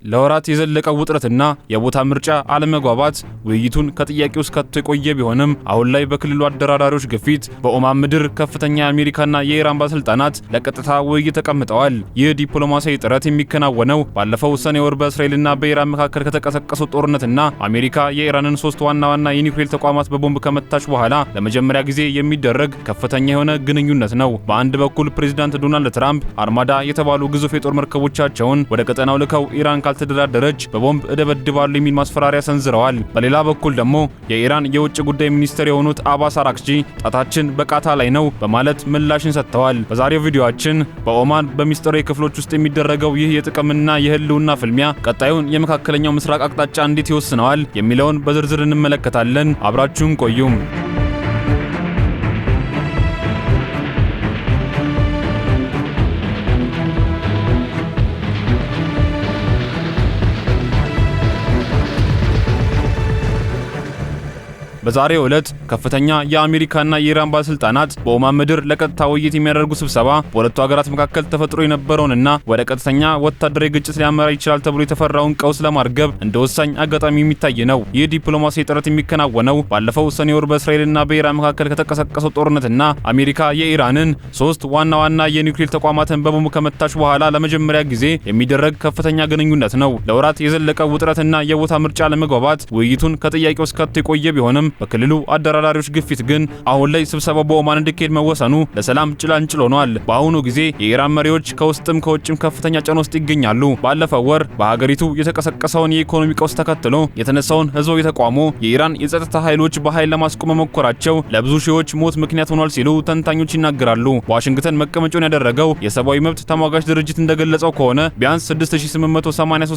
ለወራት የዘለቀው ውጥረትና የቦታ ምርጫ አለመግባባት ውይይቱን ከጥያቄ ውስጥ ከቶ የቆየ ቢሆንም አሁን ላይ በክልሉ አደራዳሪዎች ግፊት በኦማን ምድር ከፍተኛ የአሜሪካና የኢራን ባለስልጣናት ለቀጥታ ውይይት ተቀምጠዋል። ይህ ዲፕሎማሲያዊ ጥረት የሚከናወነው ባለፈው ሰኔ ወር በእስራኤልና በኢራን መካከል ከተቀሰቀሰው ጦርነትና አሜሪካ የኢራንን 3 ዋና የኒውክሌር ተቋማት በቦምብ ከመታች በኋላ ለመጀመሪያ ጊዜ የሚደረግ ከፍተኛ የሆነ ግንኙነት ነው። በአንድ በኩል ፕሬዝዳንት ዶናልድ ትራምፕ አርማዳ የተባሉ ግዙፍ የጦር መርከቦቻቸውን ወደ ቀጠናው ልከው ኢራን ካልተደራደረች በቦምብ እደበድባሉ የሚል ማስፈራሪያ ሰንዝረዋል። በሌላ በኩል ደግሞ የኢራን የውጭ ጉዳይ ሚኒስትር የሆኑት አባስ አራክቺ ጣታችን በቃታ ላይ ነው በማለት ምላሽን ሰጥተዋል። በዛሬው ቪዲዮአችን በኦማን በሚስጥራዊ ክፍሎች ውስጥ የሚደረገው ይህ የጥቅምና የህልውና ፍልሚያ ቀጣዩን የመካከለኛው ምስራቅ አቅጣጫ እንዴት ይወስነዋል የሚለውን በዝርዝር እንመለከታለን። አብራችሁን ቆዩም። በዛሬው ዕለት ከፍተኛ የአሜሪካና የኢራን ባለስልጣናት በኦማን ምድር ለቀጥታ ውይይት የሚያደርጉ ስብሰባ በሁለቱ ሀገራት መካከል ተፈጥሮ የነበረውንና ወደ ቀጥተኛ ወታደራዊ ግጭት ሊያመራ ይችላል ተብሎ የተፈራውን ቀውስ ለማርገብ እንደ ወሳኝ አጋጣሚ የሚታይ ነው። ይህ ዲፕሎማሲያዊ ጥረት የሚከናወነው ባለፈው ሰኔ ወር በእስራኤልና በኢራን መካከል ከተቀሰቀሰው ጦርነትና አሜሪካ የኢራንን 3 ዋና የኒውክሌር ተቋማትን በቦምብ ከመታች በኋላ ለመጀመሪያ ጊዜ የሚደረግ ከፍተኛ ግንኙነት ነው። ለወራት የዘለቀው ውጥረትና የቦታ ምርጫ ለመግባባት ውይይቱን ከጥያቄ ውስጥ ከቶ የቆየ ቢሆንም በክልሉ አደራዳሪዎች ግፊት ግን አሁን ላይ ስብሰባው በኦማን እንዲካሄድ መወሰኑ ለሰላም ጭላንጭል ሆኗል። በአሁኑ ጊዜ የኢራን መሪዎች ከውስጥም ከውጭም ከፍተኛ ጫና ውስጥ ይገኛሉ። ባለፈው ወር በሀገሪቱ የተቀሰቀሰውን የኢኮኖሚ ቀውስ ተከትሎ የተነሳውን ህዝባዊ ተቃውሞ የኢራን የጸጥታ ኃይሎች በኃይል ለማስቆም መሞከራቸው ለብዙ ሺዎች ሞት ምክንያት ሆኗል ሲሉ ተንታኞች ይናገራሉ። በዋሽንግተን መቀመጫውን ያደረገው የሰብአዊ መብት ተሟጋች ድርጅት እንደገለጸው ከሆነ ቢያንስ 6883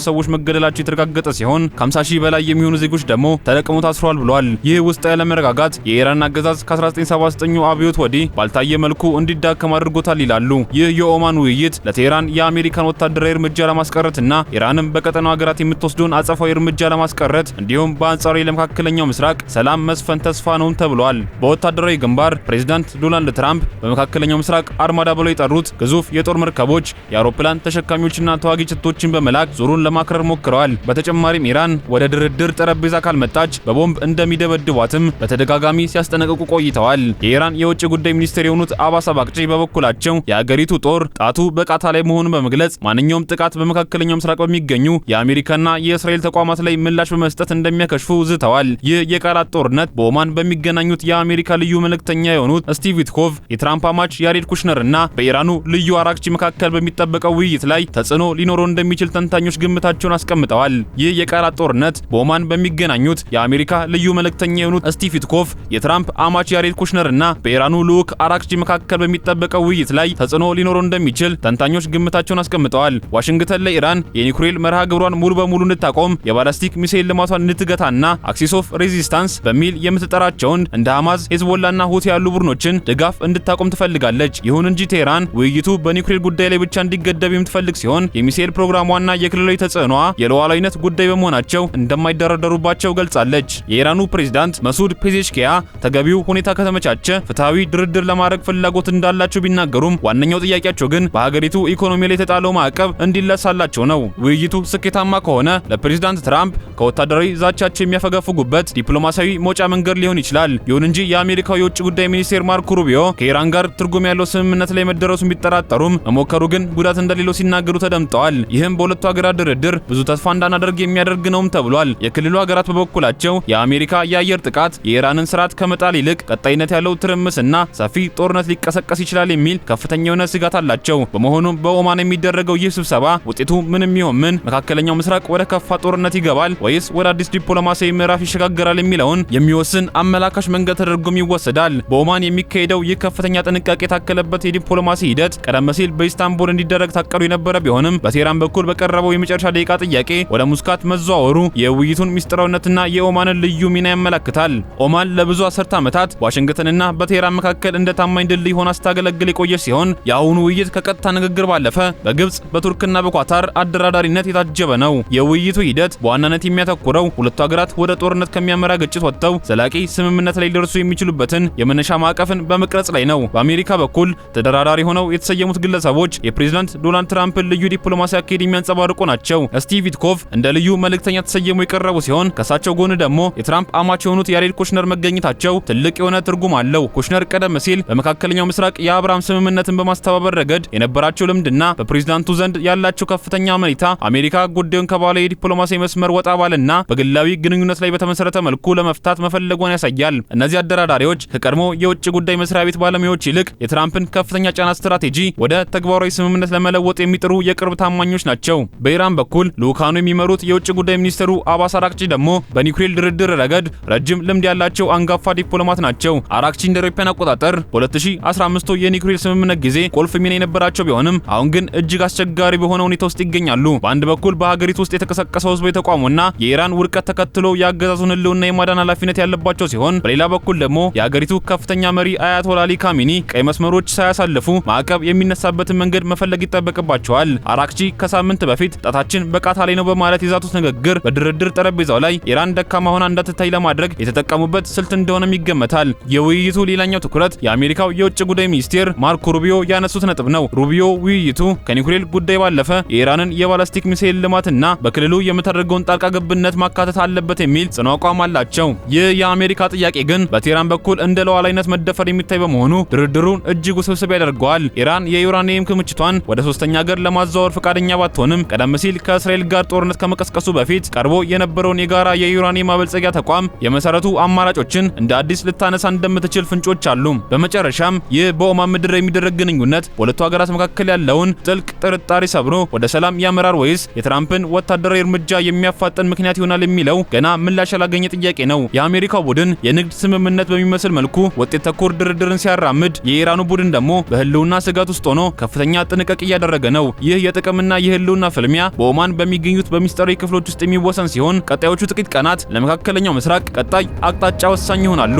ሰዎች መገደላቸው የተረጋገጠ ሲሆን ከ50 ሺህ በላይ የሚሆኑ ዜጎች ደግሞ ተለቅመው ታስረዋል ብሏል። ይህ ውስጥ ያለመረጋጋት የኢራን አገዛዝ ከ1979 አብዮት ወዲህ ባልታየ መልኩ እንዲዳከም አድርጎታል ይላሉ። ይህ የኦማን ውይይት ለቴህራን የአሜሪካን ወታደራዊ እርምጃ ለማስቀረትና ኢራንም በቀጠናው ሀገራት የምትወስደውን አጸፋዊ እርምጃ ለማስቀረት እንዲሁም በአንጻራዊ ለመካከለኛው ምስራቅ ሰላም መስፈን ተስፋ ነው ተብሏል። በወታደራዊ ግንባር ፕሬዝዳንት ዶናልድ ትራምፕ በመካከለኛው ምስራቅ አርማዳ ብለው የጠሩት ግዙፍ የጦር መርከቦች፣ የአውሮፕላን ተሸካሚዎችና ተዋጊ ጀቶችን በመላክ ዙሩን ለማክረር ሞክረዋል። በተጨማሪም ኢራን ወደ ድርድር ጠረጴዛ ካልመጣች በቦምብ እንደሚደበድቧትም በተደጋጋሚ ሲያስጠነቅቁ ቆይተዋል። የኢራን የውጭ ጉዳይ ሚኒስትር የሆኑት አባስ አራክቺ በበኩላቸው የአገሪቱ ጦር ጣቱ በቃታ ላይ መሆኑን በመግለጽ ማንኛውም ጥቃት በመካከለኛው ምስራቅ በሚገኙ የአሜሪካና የእስራኤል ተቋማት ላይ ምላሽ በመስጠት እንደሚያከሽፉ ዝተዋል። ይህ የቃላት ጦርነት በኦማን በሚገናኙት የአሜሪካ ልዩ መልእክተኛ የሆኑት ስቲቭ ዊትኮቭ፣ የትራምፕ አማች ያሬድ ኩሽነርና በኢራኑ ልዩ አራክቺ መካከል በሚጠበቀው ውይይት ላይ ተጽዕኖ ሊኖረው እንደሚችል ተንታኞች ግምታቸውን አስቀምጠዋል። ይህ የቃላት ጦርነት በኦማን በሚገናኙት የአሜሪካ ልዩ መልእክተኛ የሆኑት ስቲቭ ዊትኮቭ፣ የትራምፕ አማች ያሬድ ኩሽነርና በኢራኑ ልዑክ አራክቺ መካከል በሚጠበቀው ውይይት ላይ ተጽዕኖ ሊኖረው እንደሚችል ተንታኞች ግምታቸውን አስቀምጠዋል። ዋሽንግተን ለኢራን የኒውክሌር መርሃ ግብሯን ሙሉ በሙሉ እንድታቆም የባላስቲክ ሚሳኤል ልማቷን እንድትገታና አክሲስ ኦፍ ሬዚስታንስ በሚል የምትጠራቸውን እንደ ሐማስ፣ ሄዝቦላና ሁቲ ያሉ ቡድኖችን ድጋፍ እንድታቆም ትፈልጋለች። ይሁን እንጂ ቴህራን ውይይቱ በኒውክሌር ጉዳይ ላይ ብቻ እንዲገደብ የምትፈልግ ሲሆን የሚሳኤል ፕሮግራሟና የክልላዊ ተጽዕኖዋ የሉዓላዊነት ጉዳይ በመሆናቸው እንደማይደራደሩባቸው ገልጻለች። የኢራኑ ፕሬዝዳንት መሱድ ፔዜሽኪያ ተገቢው ሁኔታ ከተመቻቸ ፍትሃዊ ድርድር ለማድረግ ፍላጎት እንዳላቸው ቢናገሩም ዋነኛው ጥያቄያቸው ግን በሀገሪቱ ኢኮኖሚ ላይ የተጣለው ማዕቀብ እንዲለሳላቸው ነው። ውይይቱ ስኬታማ ከሆነ ለፕሬዝዳንት ትራምፕ ከወታደራዊ ዛቻቸው የሚያፈገፍጉበት ዲፕሎማሲያዊ መውጫ መንገድ ሊሆን ይችላል። ይሁን እንጂ የአሜሪካው የውጭ ጉዳይ ሚኒስቴር ማርኮ ሩቢዮ ከኢራን ጋር ትርጉም ያለው ስምምነት ላይ መደረሱን ቢጠራጠሩም መሞከሩ ግን ጉዳት እንደሌለው ሲናገሩ ተደምጠዋል። ይህም በሁለቱ ሀገራት ድርድር ብዙ ተስፋ እንዳናደርግ የሚያደርግ ነውም ተብሏል። የክልሉ ሀገራት በበኩላቸው የአሜሪካ የአየር ጥቃት የኢራንን ስርዓት ከመጣል ይልቅ ቀጣይነት ያለው ትርምስና ሰፊ ጦርነት ሊቀሰቀስ ይችላል የሚል ከፍተኛ የሆነ ስጋት አላቸው። በመሆኑም በኦማን የሚደረገው ይህ ስብሰባ ውጤቱ ምንም ይሁን ምን መካከለኛው ምስራቅ ወደ ከፋ ጦርነት ይገባል ወይስ ወደ አዲስ ዲፕሎማሲያዊ ምዕራፍ ይሸጋገራል የሚለውን የሚወስን አመላካሽ መንገድ ተደርጎም ይወሰዳል። በኦማን የሚካሄደው ይህ ከፍተኛ ጥንቃቄ የታከለበት የዲፕሎማሲ ሂደት ቀደም ሲል በኢስታንቡል እንዲደረግ ታቀዱ የነበረ ቢሆንም በቴህራን በኩል በቀረበው የመጨረሻ ደቂቃ ጥያቄ ወደ ሙስካት መዘዋወሩ የውይይቱን ሚስጥራዊነትና የኦማንን ልዩ ሚና ያመላክታል። ያመለክታል። ኦማን ለብዙ አስርተ ዓመታት ዋሽንግተንና በቴህራን መካከል እንደ ታማኝ ድልድይ ሆና ስታገለግል የቆየች ሲሆን የአሁኑ ውይይት ከቀጥታ ንግግር ባለፈ በግብጽ በቱርክና በኳታር አደራዳሪነት የታጀበ ነው። የውይይቱ ሂደት በዋናነት የሚያተኩረው ሁለቱ ሀገራት ወደ ጦርነት ከሚያመራ ግጭት ወጥተው ዘላቂ ስምምነት ላይ ሊደርሱ የሚችሉበትን የመነሻ ማዕቀፍን በመቅረጽ ላይ ነው። በአሜሪካ በኩል ተደራዳሪ ሆነው የተሰየሙት ግለሰቦች የፕሬዝዳንት ዶናልድ ትራምፕን ልዩ ዲፕሎማሲ አካሄድ የሚያንጸባርቁ ናቸው። ስቲቭ ዊትኮፍ እንደ ልዩ መልእክተኛ ተሰየሙ የቀረቡ ሲሆን ከሳቸው ጎን ደግሞ የትራምፕ አማች የሆኑት ያሬድ ኩሽነር መገኘታቸው ትልቅ የሆነ ትርጉም አለው። ኩሽነር ቀደም ሲል በመካከለኛው ምስራቅ የአብርሃም ስምምነትን በማስተባበር ረገድ የነበራቸው ልምድና በፕሬዝዳንቱ ዘንድ ያላቸው ከፍተኛ አመኔታ አሜሪካ ጉዳዩን ከባለ የዲፕሎማሲ መስመር ወጣ ባለና በግላዊ ግንኙነት ላይ በተመሰረተ መልኩ ለመፍታት መፈለጓን ያሳያል። እነዚህ አደራዳሪዎች ከቀድሞ የውጭ ጉዳይ መስሪያ ቤት ባለሙያዎች ይልቅ የትራምፕን ከፍተኛ ጫና ስትራቴጂ ወደ ተግባራዊ ስምምነት ለመለወጥ የሚጥሩ የቅርብ ታማኞች ናቸው። በኢራን በኩል ልኡካኑ የሚመሩት የውጭ ጉዳይ ሚኒስትሩ አባስ አራቅቺ ደግሞ በኒውክሌር ድርድር ረገድ ረጅም ልምድ ያላቸው አንጋፋ ዲፕሎማት ናቸው። አራቅቺ እንደ አውሮፓውያን አቆጣጠር በ2015 የኒውክሌር ስምምነት ጊዜ ቁልፍ ሚና የነበራቸው ቢሆንም አሁን ግን እጅግ አስቸጋሪ በሆነ ሁኔታ ውስጥ ይገኛሉ። በአንድ በኩል በሀገሪቱ ውስጥ የተቀሰቀሰው ህዝባዊ ተቋሙና የኢራን ውድቀት ተከትሎ የአገዛዙን ህልውና የማዳን ኃላፊነት ያለባቸው ሲሆን በሌላ በኩል ደግሞ የሀገሪቱ ከፍተኛ መሪ አያቶላ አሊ ካሚኒ ቀይ መስመሮች ሳያሳልፉ ማዕቀብ የሚነሳበትን መንገድ መፈለግ ይጠበቅባቸዋል። አራቅቺ ከሳምንት በፊት ጣታችን በቃታ ላይ ነው በማለት የዛቱት ንግግር በድርድር ጠረጴዛው ላይ ኢራን ደካማ ሆና እንዳትታይ ለማድረግ የተጠቀሙበት ስልት እንደሆነም ይገመታል። የውይይቱ ሌላኛው ትኩረት የአሜሪካው የውጭ ጉዳይ ሚኒስቴር ማርኮ ሩቢዮ ያነሱት ነጥብ ነው። ሩቢዮ ውይይቱ ከኒውክሌር ጉዳይ ባለፈ የኢራንን የባላስቲክ ሚሳኤል ልማትና በክልሉ የምታደርገውን ጣልቃ ገብነት ማካተት አለበት የሚል ጽኑ አቋም አላቸው። ይህ የአሜሪካ ጥያቄ ግን በቴህራን በኩል እንደ ሉዓላዊነት መደፈር የሚታይ በመሆኑ ድርድሩን እጅግ ውስብስብ ያደርገዋል። ኢራን የዩራኒየም ክምችቷን ወደ ሶስተኛ ሀገር ለማዛወር ፈቃደኛ ባትሆንም ቀደም ሲል ከእስራኤል ጋር ጦርነት ከመቀስቀሱ በፊት ቀርቦ የነበረውን የጋራ የዩራኒየም ማበልጸጊያ ተቋም የመሰረቱ አማራጮችን እንደ አዲስ ልታነሳ እንደምትችል ፍንጮች አሉ። በመጨረሻም ይህ በኦማን ምድር የሚደረግ ግንኙነት በሁለቱ ሀገራት መካከል ያለውን ጥልቅ ጥርጣሬ ሰብሮ ወደ ሰላም ያመራር ወይስ የትራምፕን ወታደራዊ እርምጃ የሚያፋጥን ምክንያት ይሆናል የሚለው ገና ምላሽ ያላገኘ ጥያቄ ነው። የአሜሪካው ቡድን የንግድ ስምምነት በሚመስል መልኩ ውጤት ተኮር ድርድርን ሲያራምድ፣ የኢራኑ ቡድን ደግሞ በህልውና ስጋት ውስጥ ሆኖ ከፍተኛ ጥንቃቄ እያደረገ ነው። ይህ የጥቅምና የህልውና ፍልሚያ በኦማን በሚገኙት በሚስጥራዊ ክፍሎች ውስጥ የሚወሰን ሲሆን ቀጣዮቹ ጥቂት ቀናት ለመካከለኛው ምስራቅ ቀጣይ አቅጣጫ ወሳኝ ይሆናሉ።